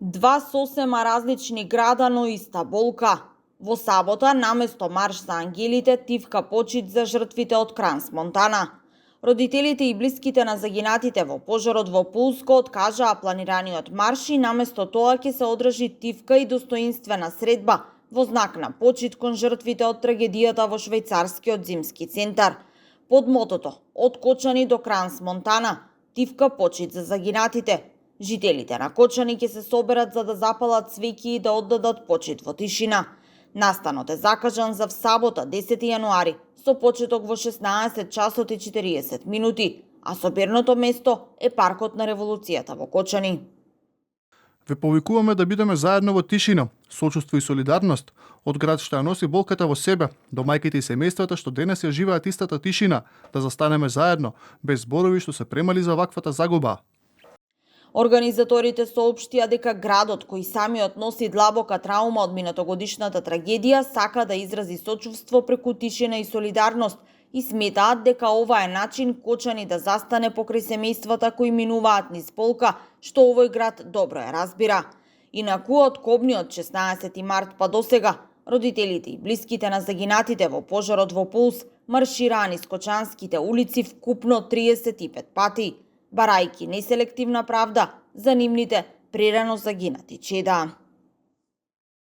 Два сосема различни града, но иста болка. Во сабота, наместо марш за ангелите, тивка почит за жртвите од Крans-Монтана. Родителите и блиските на загинатите во пожарот во Пулско откажаа планираниот марш и наместо тоа ќе се одржи тивка и достоинствена средба во знак на почит кон жртвите од трагедијата во швајцарскиот зимски центар. Под мотото "Од Кочани до Крans-Монтана", тивка почит за загинатите. Жителите на Кочани ќе се соберат за да запалат свеќи и да оддадат почит во тишина. Настанот е закажан за сабота 10 јануари со почеток во 16 часот и 40 минути, а соберното место е паркот на револуцијата во Кочани. Ве повикуваме да бидеме заедно во тишина, сочувство и солидарност од град што ја носи болката во себе, до мајките и семејствата што денес ја живеат истата тишина, да застанеме заедно, без зборови што се премали за ваквата загуба. Организаторите соопштија дека градот, кој самиот носи длабока траума од минатогодишната трагедија, сака да изрази сочувство преку тишина и солидарност и сметаат дека ова е начин Кочани да застане покрај семејствата кои минуваат низ болка, што овој град добро ја разбира. Инаку од кобниот 16 март па досега, родителите и блиските на загинатите во пожарот во Пулс маршираа низ кочанските улици вкупно 35 пати, барајки неселективна правда за нивните прерано загинати чеда.